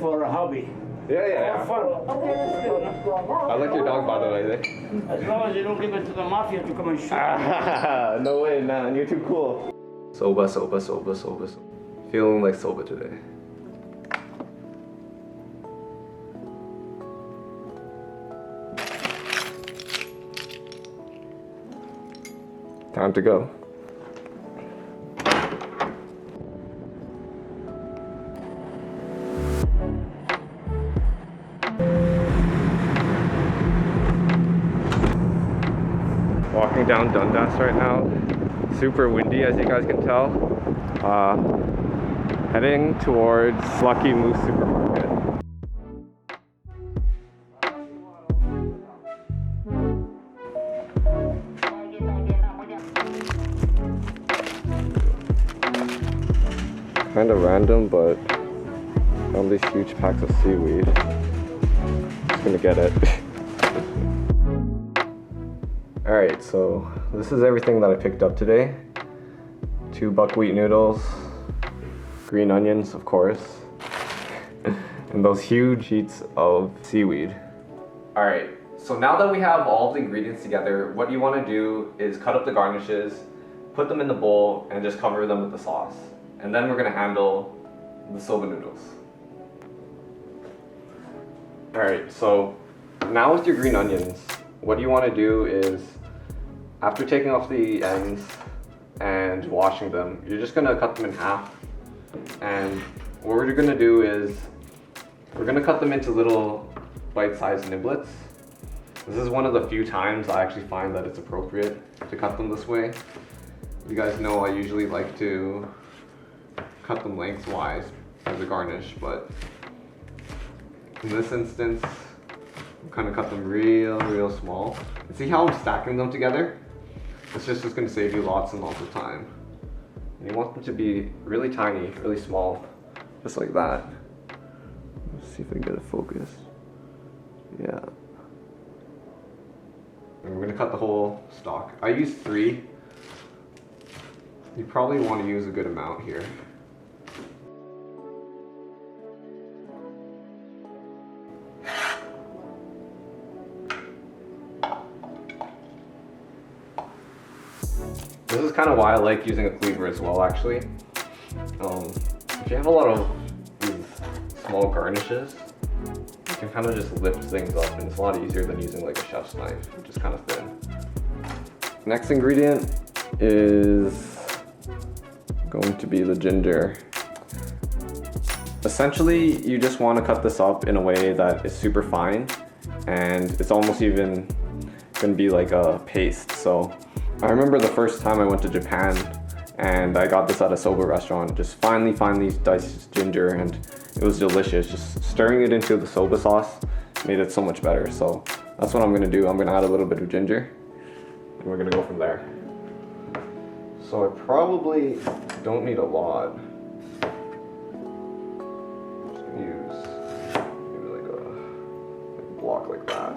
For a hobby. Yeah. Fun. Okay, let's do it. I like your dog, by the way. As long as you don't give it to the mafia to come and shoot. No way, man. You're too cool. Soba. Feeling like soba today. Time to go. Walking down Dundas right now. Super windy, as you guys can tell. Heading towards Lucky Moose Supermarket. Kind of random, but found these huge packs of seaweed. Just gonna get it. Alright, so this is everything that I picked up today. 2 buckwheat noodles, green onions, of course, and those huge sheets of seaweed. Alright, so now that we have all the ingredients together, what you want to do is cut up the garnishes, put them in the bowl, and just cover them with the sauce. And then we're going to handle the soba noodles. Alright, so now with your green onions, what you want to do is, after taking off the ends and washing them, you're just going to cut them in half. And what we're going to do is, we're going to cut them into little bite-sized niblets. This is one of the few times I actually find that it's appropriate to cut them this way. You guys know I usually like to cut them lengthwise as a garnish, but in this instance, I'm kind of cut them real small. And see how I'm stacking them together? It's just going to save you lots and lots of time. And you want them to be really tiny, really small, just like that. Let's see if I can get it focused. Yeah. And we're going to cut the whole stalk. I use 3. You probably want to use a good amount here. This is kind of why I like using a cleaver as well, actually. If you have a lot of these small garnishes, you can kind of just lift things up, and it's a lot easier than using like a chef's knife, which is kind of thin. Next ingredient is going to be the ginger. Essentially, you just want to cut this up in a way that is super fine, and it's almost even going to be like a paste. So I remember the first time I went to Japan and I got this at a soba restaurant, just finely diced ginger, and it was delicious. Just stirring it into the soba sauce made it so much better. So that's what I'm gonna do. I'm gonna add a little bit of ginger and we're gonna go from there. So I probably don't need a lot. Just gonna use maybe like a block like that.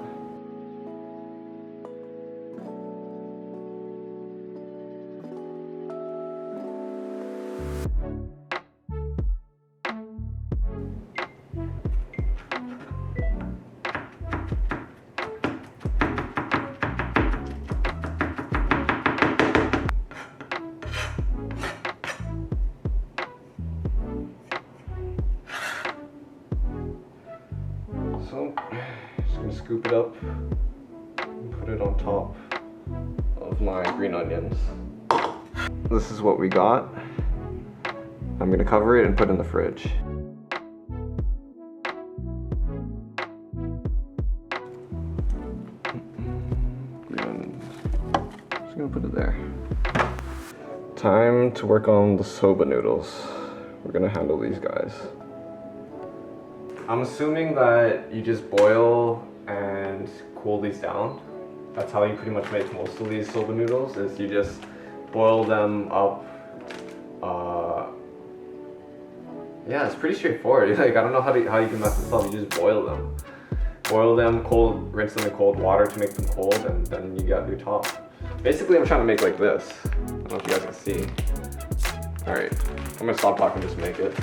So, just gonna scoop it up and put it on top of my green onions. This is what we got. I'm gonna cover it and put it in the fridge. Green onions. Just gonna put it there. Time to work on the soba noodles. We're gonna handle these guys. I'm assuming that you just boil and cool these down. That's how you pretty much make most of these soba noodles, is you just boil them up. Yeah, it's pretty straightforward. Like, I don't know how you can mess this up. You just boil them. Boil them cold, rinse them in cold water to make them cold, and then you got your top. Basically, I'm trying to make like this. I don't know if you guys can see. All right, I'm gonna stop talking and just make it.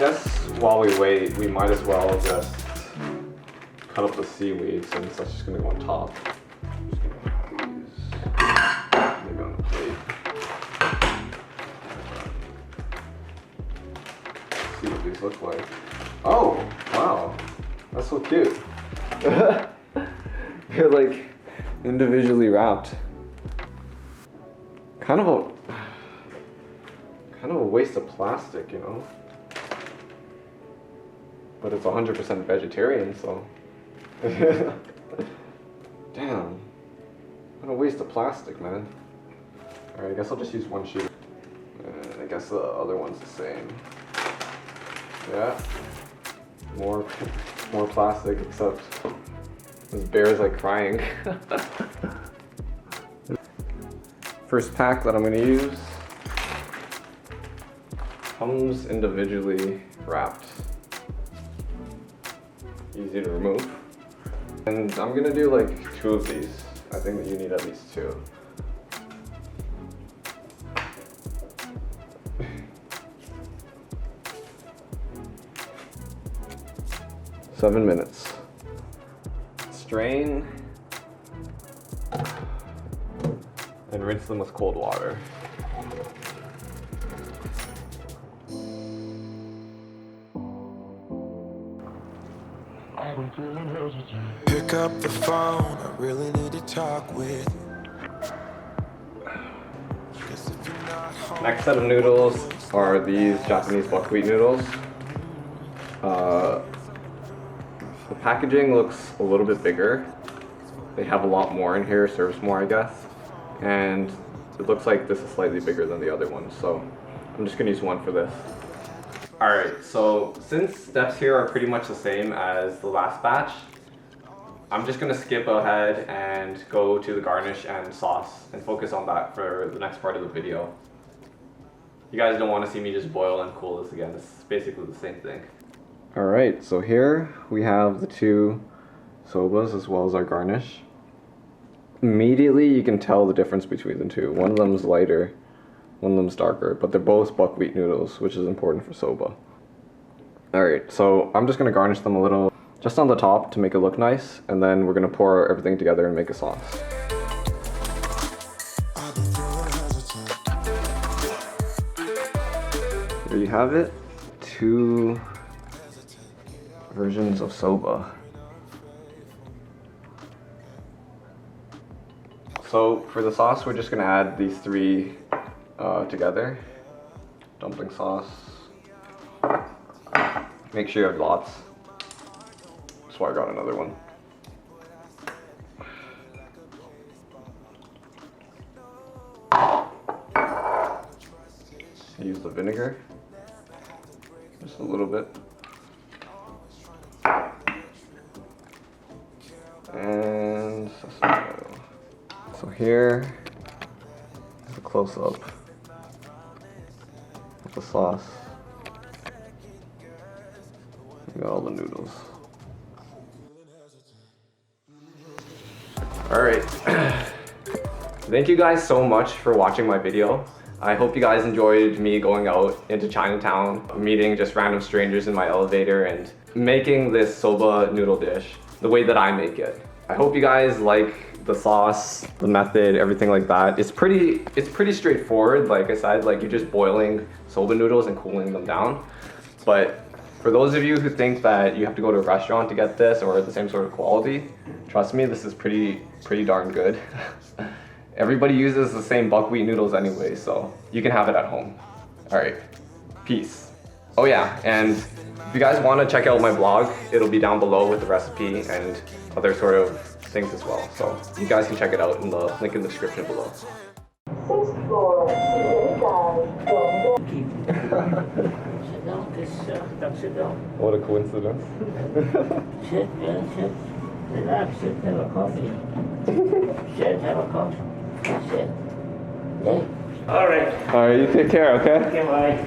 guess while we wait, we might as well just cut up the seaweed since that's just gonna go on top. Maybe on the plate. Let's see what these look like. Oh, wow. That's so cute. They're like individually wrapped. Kind of a waste of plastic, you know? But it's 100% vegetarian, so. Damn. What a waste of plastic, man. Alright, I guess I'll just use one sheet. And I guess the other one's the same. Yeah. More plastic, except this bear is like crying. First pack that I'm gonna use comes individually wrapped. Easy to remove. And I'm gonna do like 2 of these. I think that you need at least 2. Seven minutes. Strain and rinse them with cold water. Pick up the phone, I really need to talk with you. Next set of noodles are these Japanese buckwheat noodles. The packaging looks a little bit bigger. They have a lot more in here, serves more I guess. And it looks like this is slightly bigger than the other one, so I'm just gonna use one for this. Alright, so since steps here are pretty much the same as the last batch, I'm just gonna skip ahead and go to the garnish and sauce and focus on that for the next part of the video. You guys don't want to see me just boil and cool this again. It's basically the same thing. Alright, so here we have the 2 sobas as well as our garnish. Immediately you can tell the difference between the 2. One of them is lighter, one of them is darker, but they're both buckwheat noodles, which is important for soba. Alright, so I'm just going to garnish them a little just on the top to make it look nice, and then we're going to pour everything together and make a sauce. There you have it, 2 versions of soba. So for the sauce, we're just gonna add these 3 together. Dumpling sauce. Make sure you have lots. That's why I got another one. Use the vinegar. Just a little bit. And sesame oil. So here is a close-up of the sauce. We got all the noodles. Alright. Thank you guys so much for watching my video. I hope you guys enjoyed me going out into Chinatown, meeting just random strangers in my elevator and making this soba noodle dish the way that I make it. I hope you guys like the sauce, the method, everything like that. It's pretty straightforward. Like I said, like you're just boiling soba noodles and cooling them down. But for those of you who think that you have to go to a restaurant to get this or the same sort of quality, trust me, this is pretty darn good. Everybody uses the same buckwheat noodles anyway, so you can have it at home. All right, peace. Oh yeah, and if you guys want to check out my blog, it'll be down below with the recipe and other sort of things as well. So you guys can check it out in the link in the description below. 6th floor, Sit down, sit down. What a coincidence. Sit, man, sit. Relax, sit, have a coffee. Sit, have a coffee. Sit. Hey. All right. All right, you take care, okay? Okay, bye.